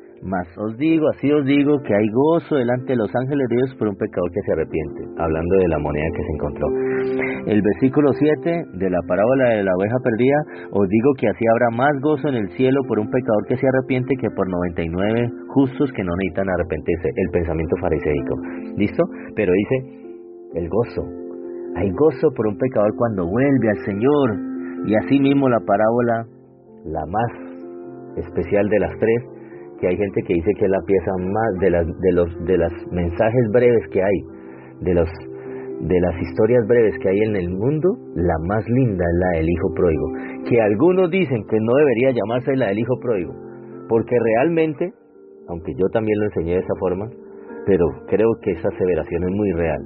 así os digo que hay gozo delante de los ángeles de Dios por un pecador que se arrepiente, hablando de la moneda que se encontró. El versículo 7 de la parábola de la oveja perdida, os digo que así habrá más gozo en el cielo por un pecador que se arrepiente que por 99 justos que no necesitan arrepentirse, el pensamiento fariseico. ¿Listo? Pero dice, el gozo, hay gozo por un pecador cuando vuelve al Señor. Y así mismo la parábola, la más especial de las tres, que hay gente que dice que es la pieza más de los mensajes breves que hay, de las historias breves que hay en el mundo, la más linda es la del hijo pródigo, que algunos dicen que no debería llamarse la del hijo pródigo, porque realmente, aunque yo también lo enseñé de esa forma, pero creo que esa aseveración es muy real.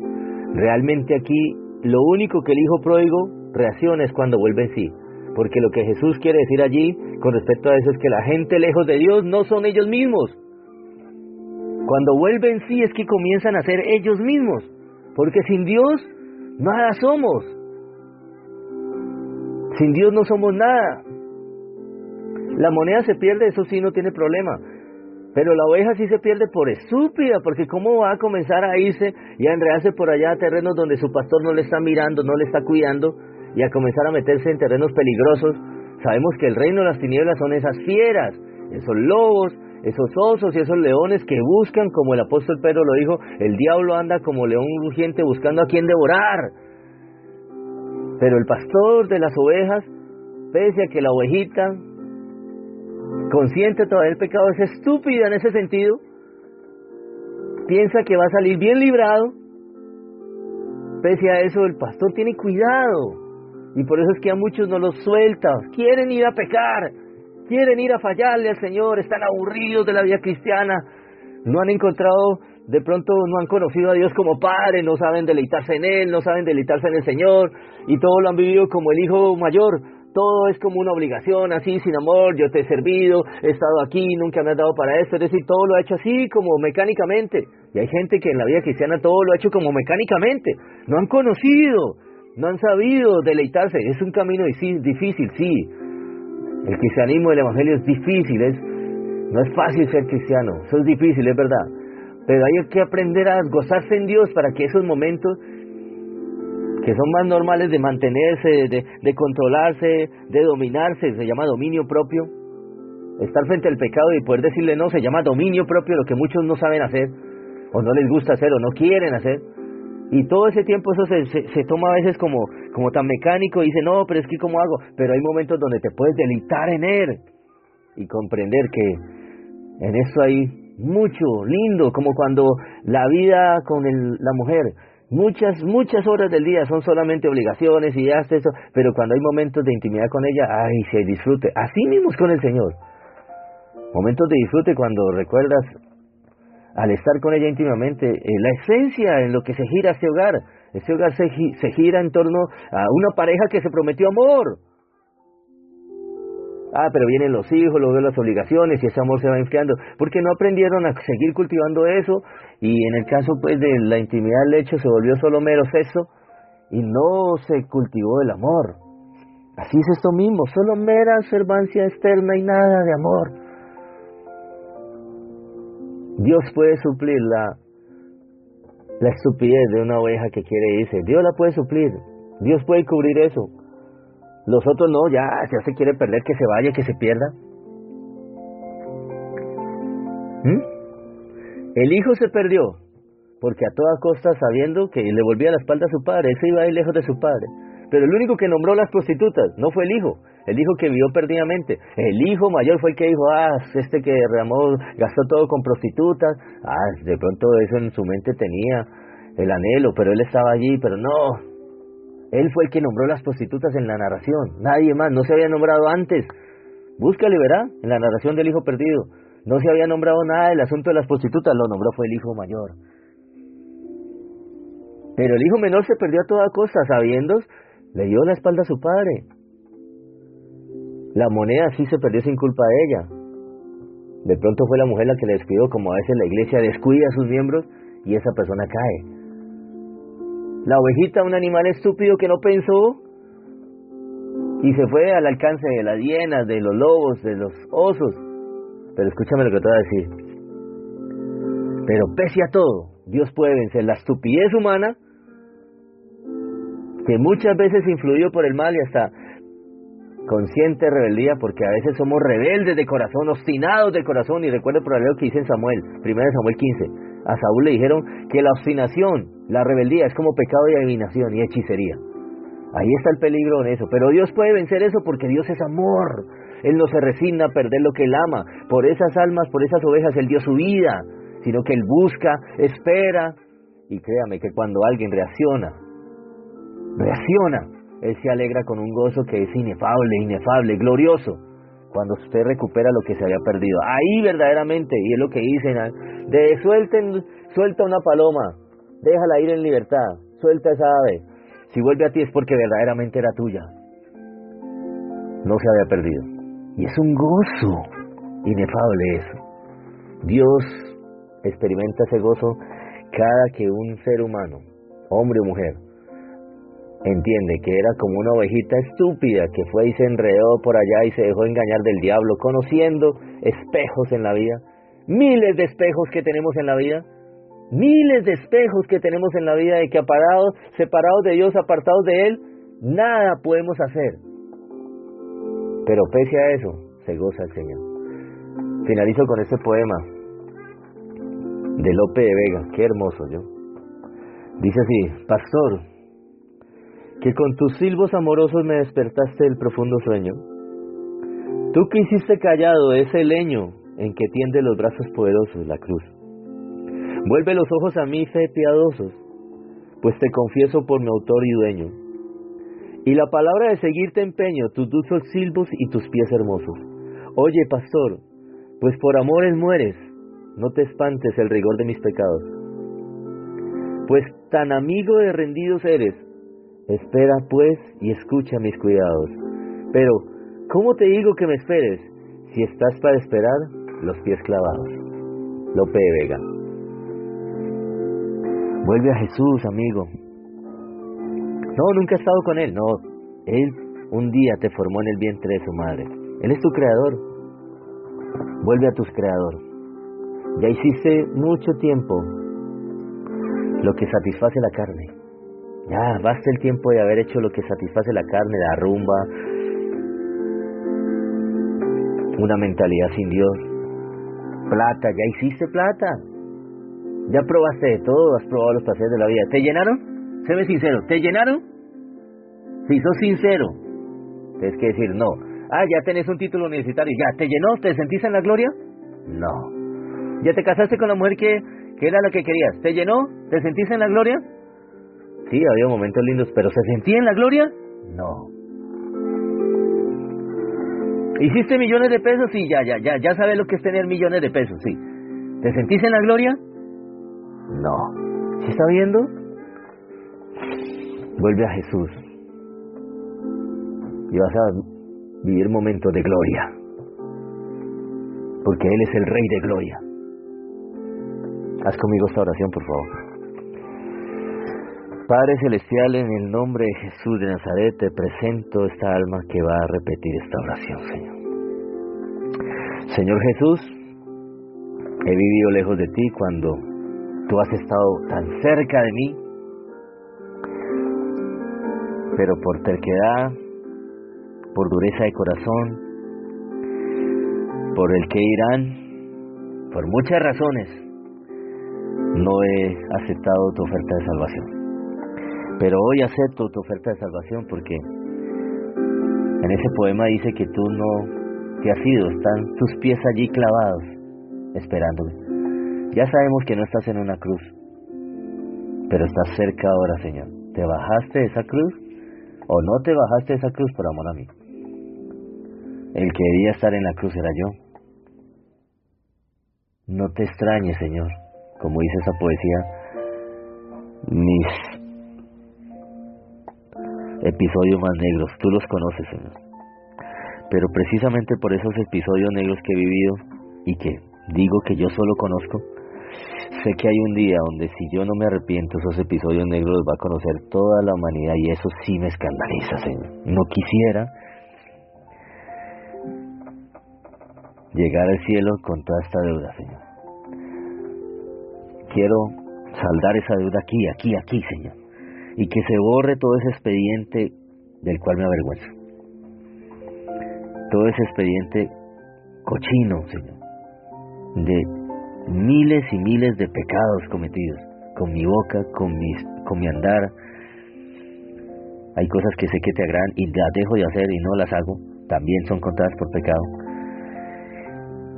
Realmente aquí, lo único que el hijo pródigo reacciona es cuando vuelve en sí, porque lo que Jesús quiere decir allí con respecto a eso es que la gente lejos de Dios no son ellos mismos. Cuando vuelven en sí es que comienzan a ser ellos mismos, porque sin Dios nada somos, sin Dios no somos nada. La moneda se pierde, eso sí, no tiene problema, pero la oveja sí se pierde por estúpida, porque cómo va a comenzar a irse y a enredarse por allá a terrenos donde su pastor no le está mirando, no le está cuidando, y a comenzar a meterse en terrenos peligrosos. Sabemos que el reino de las tinieblas son esas fieras, esos lobos, esos osos y esos leones que buscan, como el apóstol Pedro lo dijo, el diablo anda como león rugiente buscando a quien devorar. Pero el pastor de las ovejas, pese a que la ovejita, consciente todavía del pecado, es estúpida en ese sentido, piensa que va a salir bien librado. Pese a eso, el pastor tiene cuidado, y por eso es que a muchos no los suelta. Quieren ir a pecar, quieren ir a fallarle al Señor, están aburridos de la vida cristiana, no han encontrado, de pronto no han conocido a Dios como Padre, no saben deleitarse en Él, no saben deleitarse en el Señor, y todo lo han vivido como el hijo mayor. Todo es como una obligación, así, sin amor. Yo te he servido, he estado aquí, nunca me has dado para esto. Es decir, todo lo ha hecho así, como mecánicamente. Y hay gente que en la vida cristiana todo lo ha hecho como mecánicamente. No han conocido, no han sabido deleitarse. Es un camino difícil, sí. El cristianismo, el evangelio es difícil, no es fácil ser cristiano. Eso es difícil, es verdad. Pero hay que aprender a gozarse en Dios para que esos momentos que son más normales de mantenerse, de controlarse, de dominarse, se llama dominio propio. Estar frente al pecado y poder decirle no, se llama dominio propio, lo que muchos no saben hacer, o no les gusta hacer, o no quieren hacer. Y todo ese tiempo eso se toma a veces como tan mecánico, y dice, no, pero es que ¿cómo hago? Pero hay momentos donde te puedes deleitar en Él, y comprender que en eso hay mucho lindo, como cuando la vida con la mujer, muchas horas del día son solamente obligaciones y ya está eso, pero cuando hay momentos de intimidad con ella, ¡ay, se disfrute! Así mismo es con el Señor. Momentos de disfrute cuando recuerdas, al estar con ella íntimamente, la esencia en lo que se gira este hogar. Este hogar se gira en torno a una pareja que se prometió amor. Pero vienen los hijos, luego las obligaciones y ese amor se va enfriando, porque no aprendieron a seguir cultivando eso, y en el caso pues de la intimidad del lecho se volvió solo mero sexo y no se cultivó el amor. Así es esto mismo, solo mera observancia externa y nada de amor. Dios puede suplir la estupidez de una oveja que quiere irse. Dios la puede suplir, Dios puede cubrir eso. Los otros no, ya se quiere perder, que se vaya, que se pierda. El hijo se perdió, porque a toda costa, sabiendo que le volvía la espalda a su padre, ese iba a ir lejos de su padre. Pero el único que nombró las prostitutas no fue el hijo que vivió perdidamente. El hijo mayor fue el que dijo, este que derramó, gastó todo con prostitutas. De pronto eso en su mente tenía el anhelo, pero él estaba allí, pero no. Él fue el que nombró las prostitutas en la narración, nadie más, no se había nombrado antes. Búscale, verá, en la narración del hijo perdido. No se había nombrado nada del asunto de las prostitutas, lo nombró fue el hijo mayor. Pero el hijo menor se perdió a toda costa, sabiendo, le dio la espalda a su padre. La moneda sí se perdió sin culpa de ella. De pronto fue la mujer la que le descuidó, como a veces la iglesia descuida a sus miembros y esa persona cae. La ovejita, un animal estúpido que no pensó y se fue al alcance de las hienas, de los lobos, de los osos. Pero escúchame lo que te voy a decir. Pero pese a todo, Dios puede vencer la estupidez humana, que muchas veces influyó por el mal y hasta consciente rebeldía, porque a veces somos rebeldes de corazón, obstinados de corazón. Y recuerda por lo que dice en Samuel, 1 Samuel 15, a Saúl le dijeron que la obstinación, la rebeldía es como pecado y adivinación y hechicería. Ahí está el peligro en eso, pero Dios puede vencer eso porque Dios es amor. Él no se resigna a perder lo que Él ama. Por esas almas, por esas ovejas Él dio su vida, sino que Él busca, espera, y créame que cuando alguien reacciona, Él se alegra con un gozo que es inefable, glorioso, cuando usted recupera lo que se había perdido. Ahí verdaderamente, y es lo que dicen, suelta una paloma, déjala ir en libertad, suelta esa ave. Si vuelve a ti es porque verdaderamente era tuya, no se había perdido. Y es un gozo inefable eso. Dios experimenta ese gozo cada que un ser humano, hombre o mujer, entiende que era como una ovejita estúpida que fue y se enredó por allá y se dejó engañar del diablo, conociendo espejos en la vida, miles de espejos que tenemos en la vida, de que separados de Dios, apartados de Él, nada podemos hacer. Pero pese a eso, se goza el Señor. Finalizo con este poema de Lope de Vega, qué hermoso yo. Dice así: pastor, que con tus silbos amorosos me despertaste del profundo sueño. Tú que hiciste callado ese leño en que tiende los brazos poderosos, la cruz. Vuelve los ojos a mí, fe piadosos, pues te confieso por mi autor y dueño. Y la palabra de seguirte empeño, tus dulces silbos y tus pies hermosos. Oye, pastor, pues por amores mueres, no te espantes el rigor de mis pecados. Pues tan amigo de rendidos eres, espera pues y escucha mis cuidados. Pero, ¿cómo te digo que me esperes, si estás para esperar los pies clavados? Lope de Vega. Vuelve a Jesús, amigo. No, nunca he estado con Él. No, Él un día te formó en el vientre de su madre. Él es tu creador. Vuelve a tu creador. Ya hiciste mucho tiempo lo que satisface la carne. Ya, basta el tiempo de haber hecho lo que satisface la carne, la rumba, una mentalidad sin Dios. Plata, ya hiciste plata. Ya probaste de todo, has probado los placeres de la vida. ¿Te llenaron? Séme sincero, ¿te llenaron? Si sos sincero, tienes que decir no. Ya tenés un título universitario, ya, ¿te llenó? ¿Te sentís en la gloria? No. ¿Ya te casaste con la mujer que era la que querías? ¿Te llenó? ¿Te sentís en la gloria? Sí, había momentos lindos, pero ¿se sentía en la gloria? No. ¿Hiciste millones de pesos? Sí, ya sabes lo que es tener millones de pesos, sí. ¿Te sentís en la gloria? No. ¿Sí está viendo? Vuelve a Jesús y vas a vivir momentos de gloria, porque Él es el Rey de gloria. Haz conmigo esta oración, por favor. Padre Celestial, en el nombre de Jesús de Nazaret, te presento esta alma que va a repetir esta oración, Señor. Señor Jesús, he vivido lejos de ti cuando tú has estado tan cerca de mí, pero por terquedad, por dureza de corazón, por el que irán, por muchas razones, no he aceptado tu oferta de salvación. Pero hoy acepto tu oferta de salvación porque en ese poema dice que tú no te has ido, están tus pies allí clavados, esperándome. Ya sabemos que no estás en una cruz, pero estás cerca ahora, Señor. ¿Te bajaste de esa cruz o no te bajaste de esa cruz por amor a mí? El que debía estar en la cruz era yo. No te extrañes, Señor, como dice esa poesía, mis episodios más negros, tú los conoces, Señor. Pero precisamente por esos episodios negros que he vivido y que digo que yo solo conozco, sé que hay un día donde si yo no me arrepiento, esos episodios negros los va a conocer toda la humanidad y eso sí me escandaliza, Señor. No quisiera llegar al cielo con toda esta deuda, Señor. Quiero saldar esa deuda aquí, Señor. Y que se borre todo ese expediente del cual me avergüenzo. Todo ese expediente cochino, Señor. De miles y miles de pecados cometidos. Con mi boca, con mi andar. Hay cosas que sé que te agradan y las dejo de hacer y no las hago. También son contadas por pecado.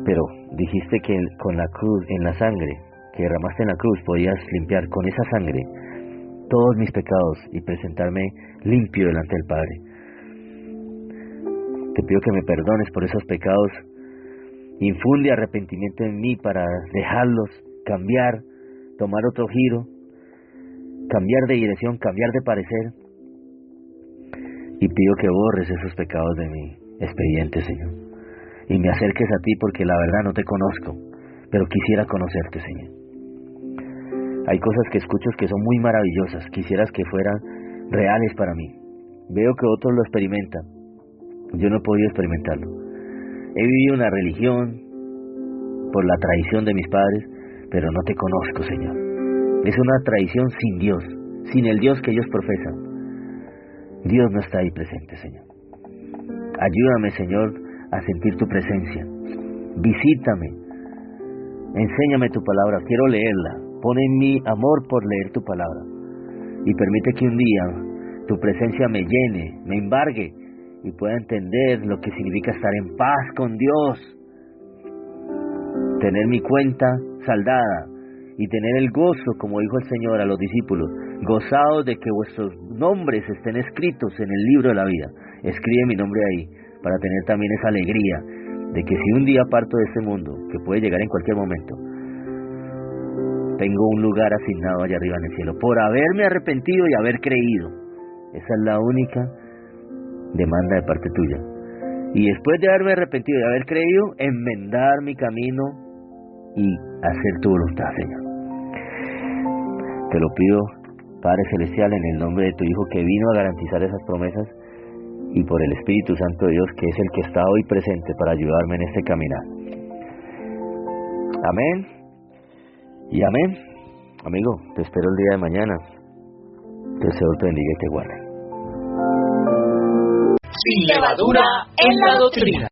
Pero dijiste que con la cruz, en la sangre que derramaste en la cruz, podías limpiar con esa sangre todos mis pecados y presentarme limpio delante del Padre. Te pido que me perdones por esos pecados. Infunde arrepentimiento en mí para dejarlos, cambiar, tomar otro giro, cambiar de dirección, cambiar de parecer. Y pido que borres esos pecados de mi expediente, Señor. Y me acerques a ti porque la verdad no te conozco, pero quisiera conocerte, Señor. Hay cosas que escucho que son muy maravillosas, quisieras que fueran reales para mí. Veo que otros lo experimentan, yo no he podido experimentarlo. He vivido una religión por la tradición de mis padres, pero no te conozco, Señor. Es una tradición sin Dios, sin el Dios que ellos profesan. Dios no está ahí presente, Señor. Ayúdame, Señor, a sentir tu presencia. Visítame. Enséñame tu palabra. Quiero leerla. Pon en mí amor por leer tu palabra. Y permite que un día tu presencia me llene, me embargue y pueda entender lo que significa estar en paz con Dios. Tener mi cuenta saldada y tener el gozo, como dijo el Señor a los discípulos, gozaos de que vuestros nombres estén escritos en el libro de la vida. Escribe mi nombre ahí, para tener también esa alegría de que si un día parto de este mundo, que puede llegar en cualquier momento, tengo un lugar asignado allá arriba en el cielo, por haberme arrepentido y haber creído. Esa es la única demanda de parte tuya. Y después de haberme arrepentido y haber creído, enmendar mi camino y hacer tu voluntad, Señor. Te lo pido, Padre Celestial, en el nombre de tu Hijo que vino a garantizar esas promesas, y por el Espíritu Santo de Dios, que es el que está hoy presente para ayudarme en este caminar. Amén y amén. Amigo, te espero el día de mañana. Que el Señor te bendiga y te guarde. Sin levadura en la doctrina.